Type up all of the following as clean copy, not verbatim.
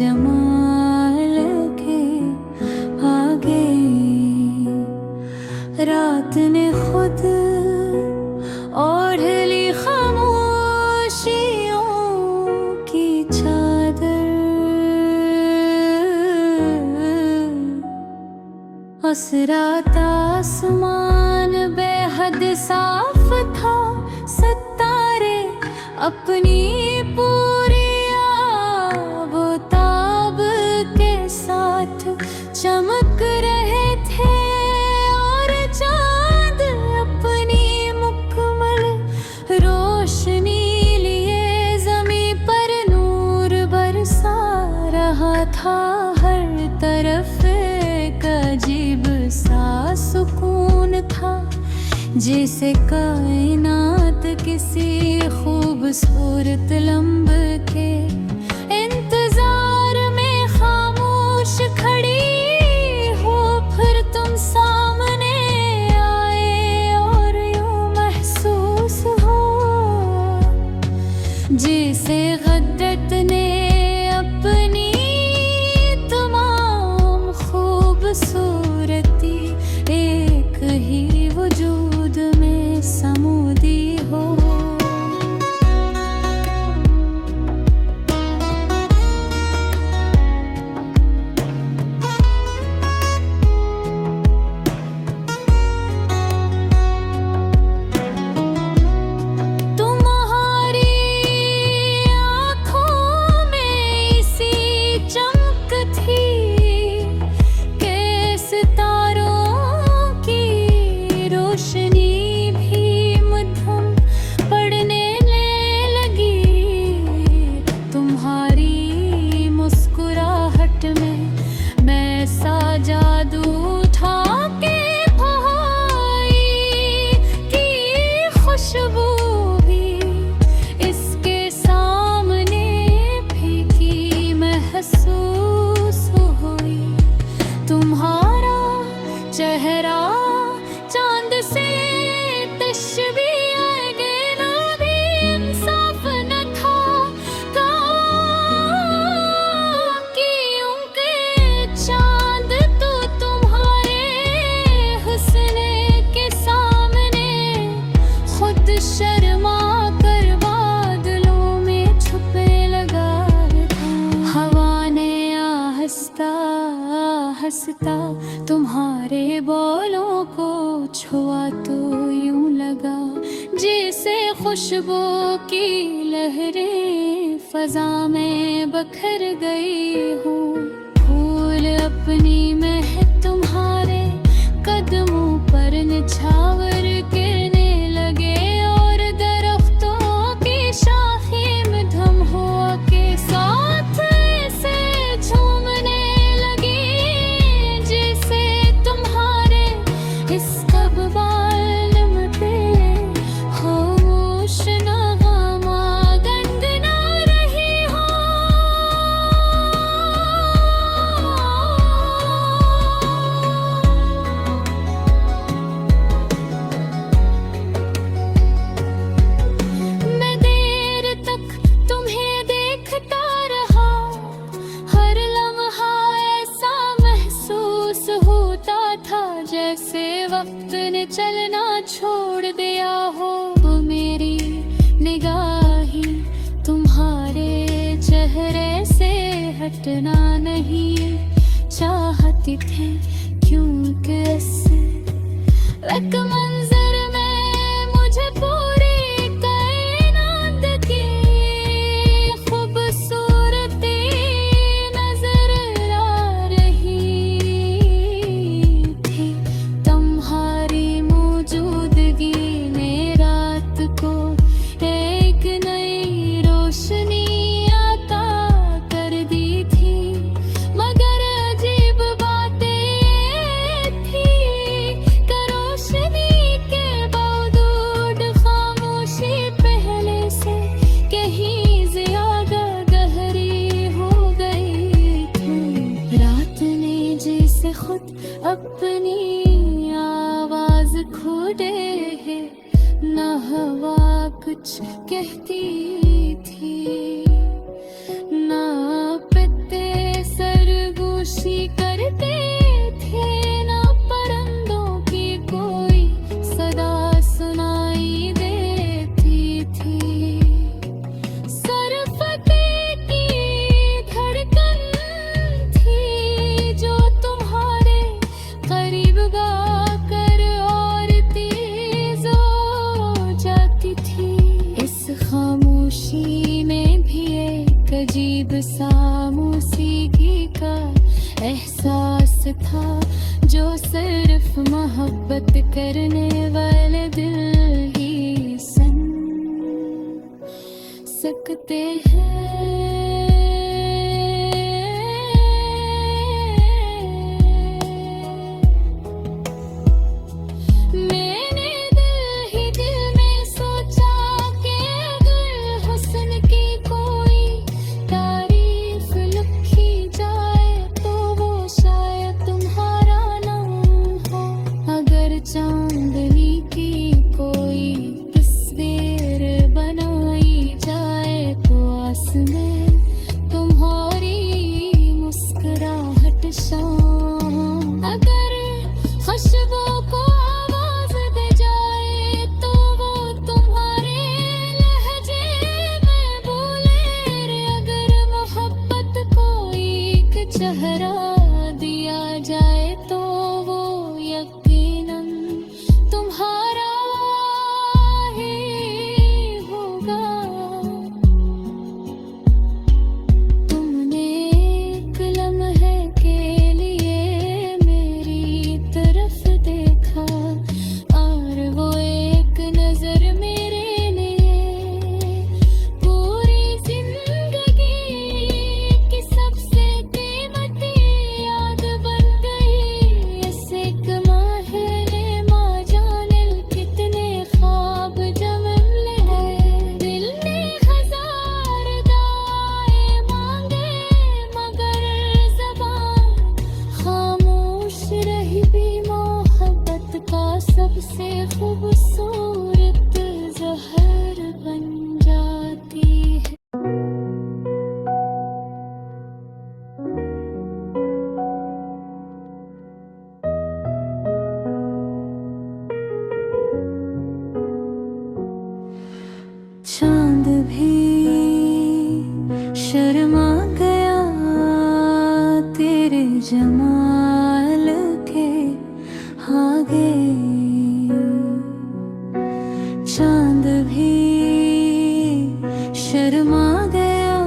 जमाल के आगे। रात ने खुद ओढ़ ली खामोशियों की चादर। उस रात आसमान बेहद साफ था, सितारे अपनी पूरी आबोताब के साथ चमक रहे थे, और चांद अपनी मुकम्मल रोशनी लिए ज़मीं पर नूर बरसा रहा था। हर तरफ एक अजीब सा सुकून था, जैसे कायनात किसी खूबसूरत लम्हे के इंतजार में खामोश खड़ी हो। फिर तुम सामने आए और यूं महसूस हो जैसे कुदरत ने अपनी तमाम खूबसूरती एक ही वजूद में समो दी हो। चेहरा चांद से तशबीह आगे ना भी इंसाफ न था, क्योंकि चांद तो तुम्हारे हुस्न के सामने खुद शर्मा कर बादलों में छुपे लगा था। हवा ने आहिस्ता आहिस्ता तुम्हारे बालों को छुआ तो यूं लगा जैसे खुशबू की लहरें फजा में बखर गई हूँ। फूल अपनी महक तुम्हारे कदमों पर निछावर गिरने लगे, और दरख्तों की शाखें में धम हुआ के साथ ऐसे झूमने जैसे वक्त ने चलना छोड़ दिया हो। मेरी निगाहें तुम्हारे चेहरे से हटना नहीं चाहती थी, क्योंकि एक मंजर में मुझे पूरी कायनात की खूबसूरती नजर आ रही थी। तुम्हारी मौजूदगी ने रात को एक नई रोशनी अता कर दी थी, मगर अजीब बातें थी कि रोशनी के बावजूद खामोशी पहले से कहीं ज्यादा गहरी हो गई थी। रात ने जैसे खुद अपनी आवाज खो दे है, न हवा कुछ कहती थी, न पत्ते अजीब सा मौसीकी का एहसास था जो सिर्फ मोहब्बत करने वाले दिल ही सुन सकते हैं। चांदनी की कोई तस्वीर बनाई जाए तो आस में तुम्हारी मुस्कुराहट शाम, अगर खुशबू को आवाज दे जाए तो वो तुम्हारे लहजे में बोले रे, अगर मोहब्बत को एक चेहरा दिया जाए तो वो यकीनन तुम्हारा ही होगा। तुमने एक लम्हे के लिए मेरी तरफ देखा और वो एक नजर मेरे लिए पूरी जिंदगी की सबसे कीमती याद बन गई। ऐसे कमाहले माँ जाने कितने ख्वाब जब ले दिल ने हजार दुआएं मांगे, मगर ज़बान खामोश रही भी मोहब्बत का सबसे खूबसूरत ज़हर बन जाती है। चांद भी शर्मा गया तेरे जमाल के आगे, चांद भी शर्मा गया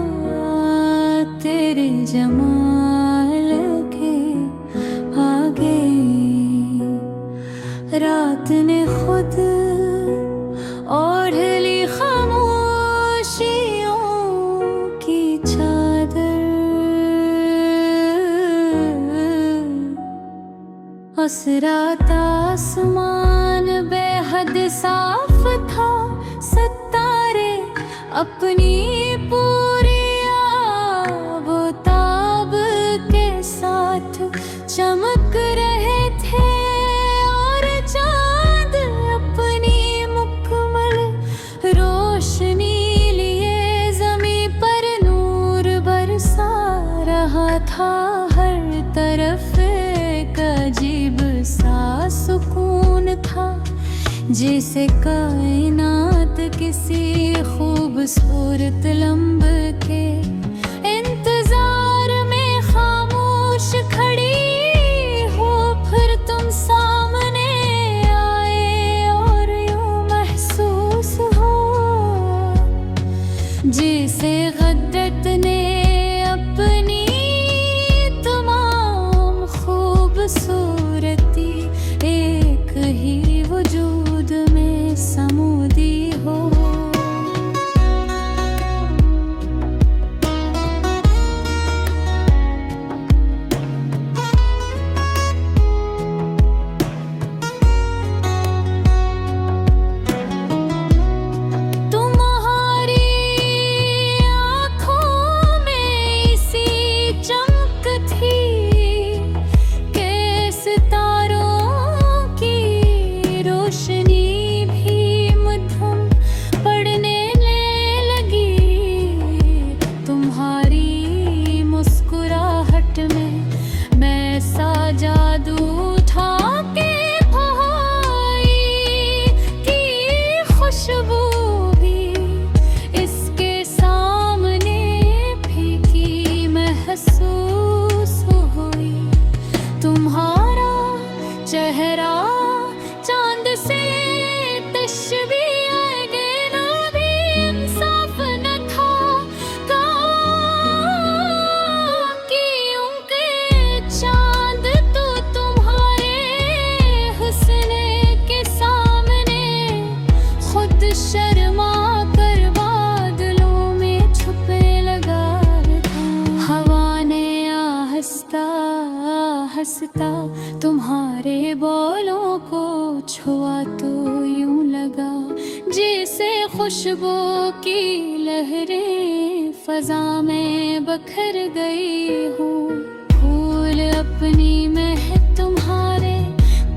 तेरे जमाल के आगे। रात ने खुद ओढ़ ली खामोशियों की चादर, उस रात आसमान बेहद साफ था, सितारे अपनी पूरी आबोताब के साथ चमक रहे थे और चांद अपनी मुकम्मल रोशनी लिए ज़मीं पर नूर बरसा रहा था। हर तरफ एक अजीब सा सुकून था, जैसे कायनात किसी खूबसूरत लम्हे के इंतजार में खामोश खड़ी हो, फिर तुम सामने आए और यूं महसूस हो जैसे कुदरत ने अपनी तमाम खूबसूरती एक ही वजूद में समो दी हो। तुम्हारी आँखों वास्ता, तुम्हारे बोलों को छुआ तो यूं लगा जैसे खुशबू की लहरें फजा में बखर गई हूँ। फूल अपनी महक तुम्हारे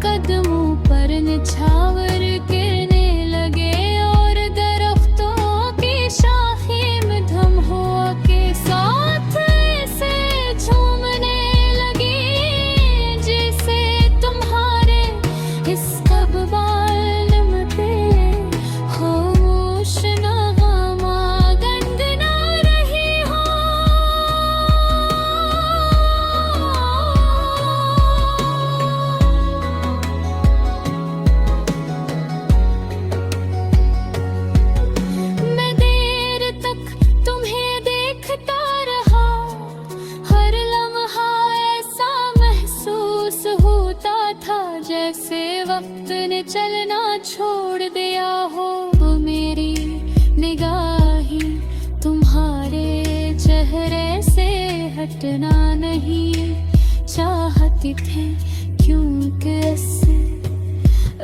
कदमों पर निछावर गिरने लगे और दरख्तों की शाखें में धम हो के साथ ऐसे झूमने लगी जैसे तुम्हारे इस कब्बाल पे खामोश नगमा गनगना रही हो। मैं देर तक तुम्हें देखता रहा, हर लम्हा ऐसा महसूस होता था जैसे वक्त ने चलना छोड़ दिया हो। वो मेरी निगाहें तुम्हारे चेहरे से हटना नहीं चाहती थी, क्योंकि इससे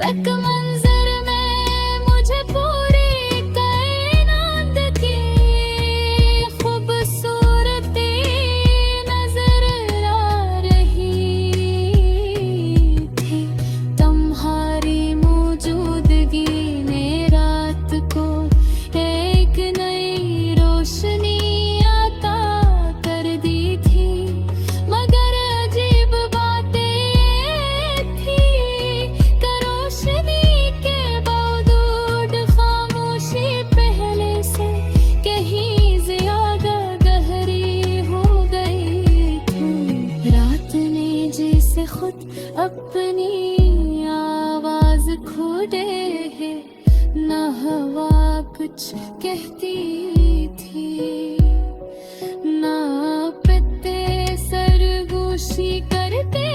एक मंजर में मुझे पूरी कायनात की खूबसूरती नजर आ रही थी। तुम्हारी मौजूदगी ने रात को एक नई रोशनी अता कर दी थी, मगर अजीब बातें थी कि रोशनी के बावजूद खामोशी पहले से कहीं ज्यादा गहरी हो गई थी। रात ने जैसे खुद अपनी आवाज खो दे है, न हवा कुछ कहती थी, ना पत्ते सरगोशी करते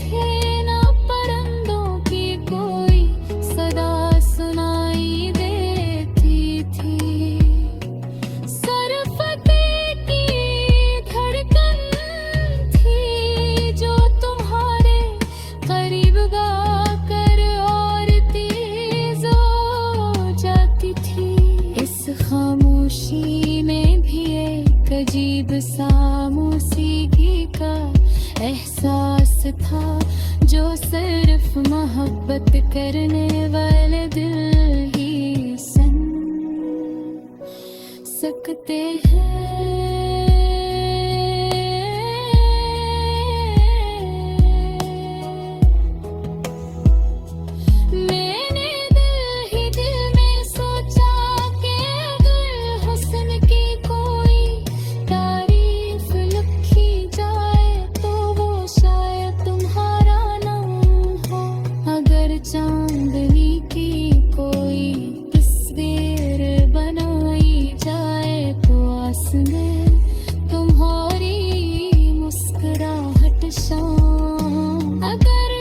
थे, ना परिंदों की कोई सदा सुनाई देती थी। सिर्फ दिल की धड़कन थी जो तुम्हारे करीब गाकर और तेज हो जाती थी। इस खामोशी में भी एक अजीब सा मौसीकी का एहसास था जो सिर्फ मोहब्बत करने वाले दिल ही सुन सकते हैं। मैंने दिल ही दिल में सोचा कि अगर हुस्न की कोई तारीफ लिखी जाए तो वो शायद तुम्हारा नाम हो। अगर चांदनी की कोई तस्वीर बनाई जाए तो आसमान तुम्हारी मुस्कुराहट शाम। अगर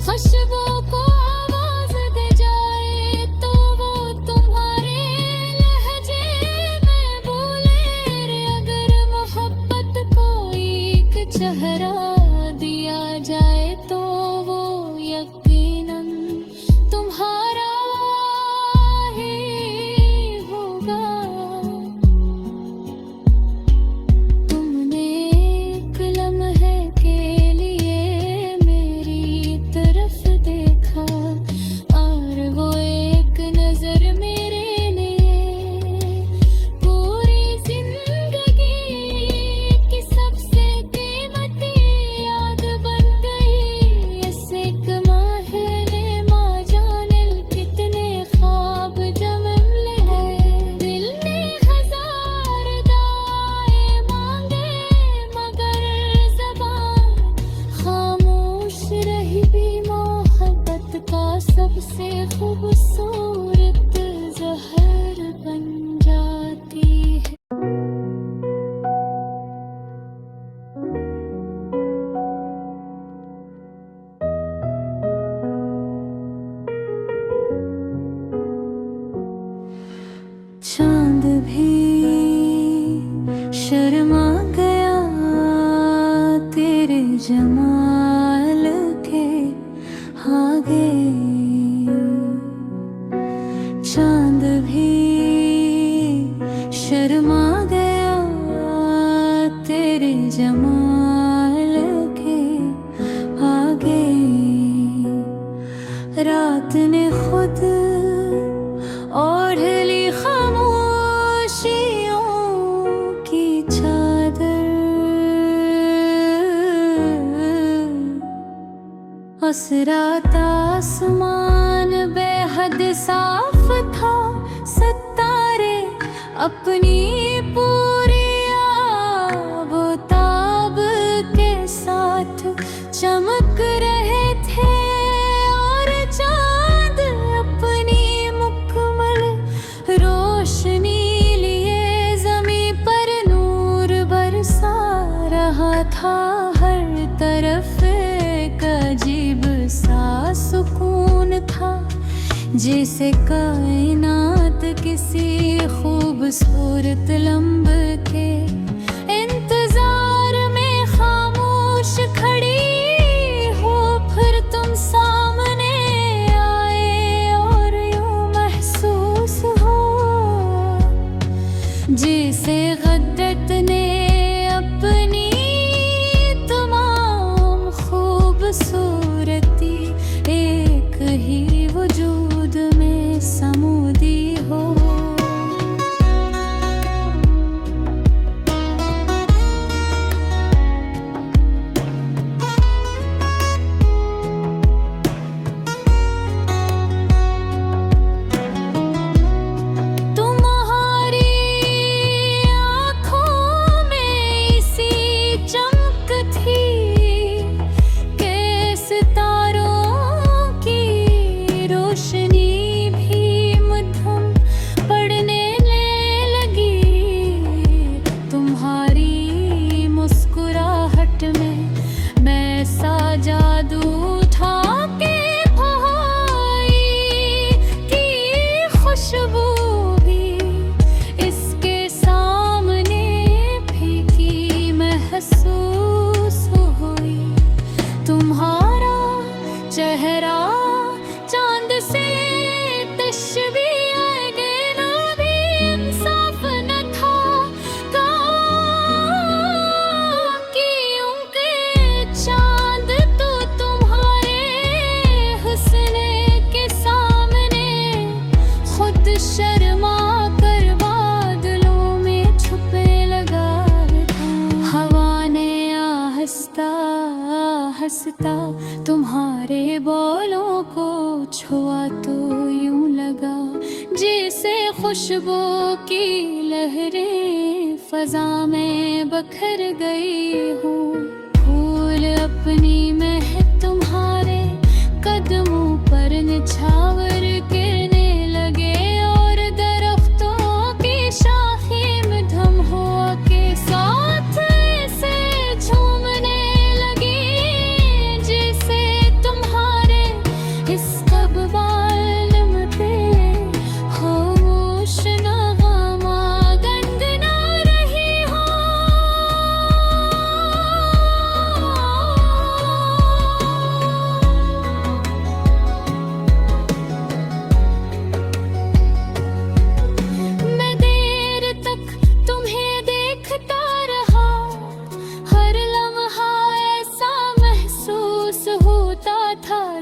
खुशबू को आवाज दे जाए तो वो तुम्हारे लहजे में बोले रे। अगर मोहब्बत को एक चेहरा दिया जाए तो वो यकीनन तुम्हारा ही होगा। तुमने एक लम्हे के लिए मेरी तरफ देखा और वो एक नजर मेरे लिए पूरी जिंदगी की सबसे कीमती याद बन गई। ऐसे कमाहले माँ जाने कितने ख्वाब जन्म ले हैं। दिल ने हजार दाएं मांगे मगर ज़बान खामोश रही भी। मोहब्बत का सबसे खूबसूरत जहर बन जाती है। चांद भी शर्मा गया तेरे जमाल जमाल के आगे। रात ने खुद ओढ़ ली खामोशियों की चादर। उस रात आसमान बेहद साफ था, सितारे अपनी पूरी आबोताब के साथ चमक रहे थे, और चांद अपनी मुकम्मल रोशनी लिए ज़मीं पर नूर बरसा रहा था। हर तरफ एक अजीब सा सुकून था, जैसे कायनात किसी खूबसूरत लम्हे के इंतजार में खामोश खड़ी हो। फिर तुम सामने आए और यूं महसूस हो जैसे कुदरत ने अपनी तमाम खूबसूरती एक ही वजूद में समो दी हो। चेहरा चांद से तशबीह देना भी इंसाफ न था। क्योंकि चांद तो तुम्हारे हुस्न के सामने खुद शर्मा कर बादलों में छुपे लगा था। हवा ने आहिस्ता आहिस्ता तुम्हारे बालों को छुआ तो यूं लगा जैसे खुशबू की लहरें फजा में बखर गई हूँ। फूल अपनी महक तुम्हारे कदमों पर निछावर गिरने लगे, और दरख्तों की शाखें में धम हुआ के साथ ऐसे झूमने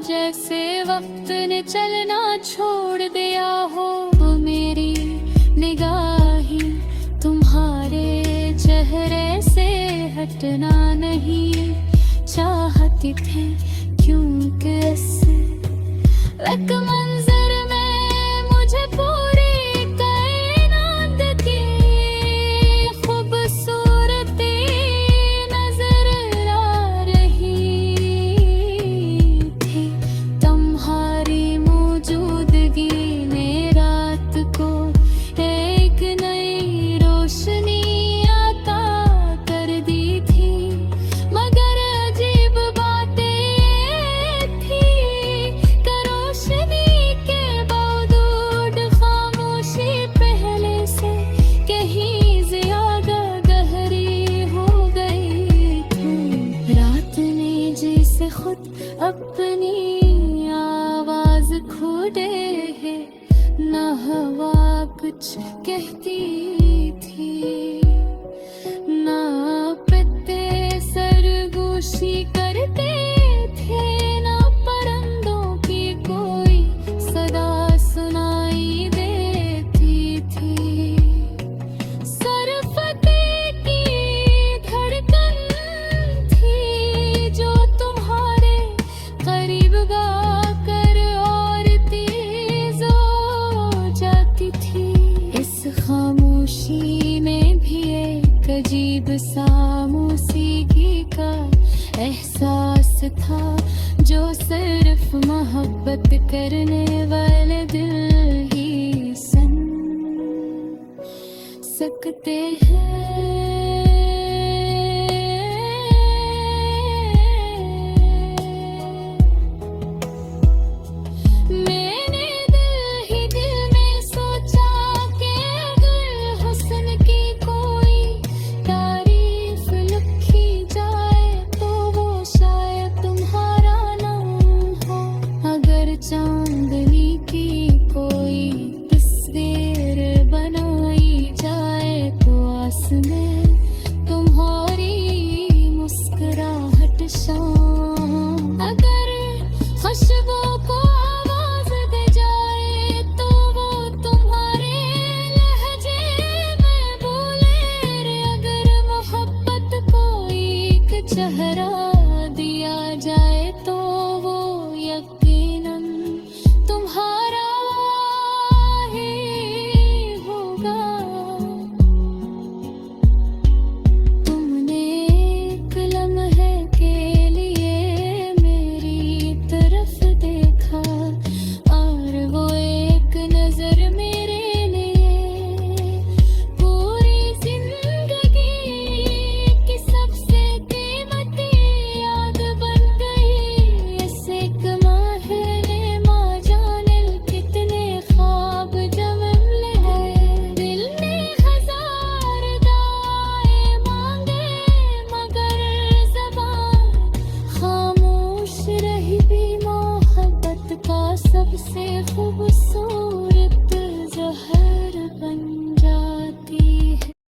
जैसे वक्त ने चलना छोड़ दिया हो। वो मेरी निगाहें तुम्हारे चेहरे से हटना नहीं चाहती थी, क्योंकि एक मंजर में मुझे पूरी कायनात की खूबसूरती नजर आ रही थी। तुम्हारी मौजूदगी ने रात को एक नई रोशनी अता कर दी थी। मगर अजीब बातें थी कि रोशनी के बावजूद खामोशी पहले से कहीं ज्यादा गहरी हो गई थी। रात ने जैसे खुद अपनी आवाज खो दे है, न हवा कुछ कहती थी, न पत्ते अजीब सा मौसीकी का एहसास था जो सिर्फ मोहब्बत करने वाले दिल ही सुन सकते हैं। मैंने दिल ही दिल में सोचा कि अगर हुस्न की कोई तारीफ लिखी जाए तो वो शायद तुम्हारा नाम हो। अगर चांदनी की कोई तस्वीर बनाई जाए तो आसमां तुम्हारी मुस्कुराहट शाम। अगर खुशबू को आवाज दे जाए तो वो तुम्हारे लहजे में बोले रे। अगर मोहब्बत को एक चेहरा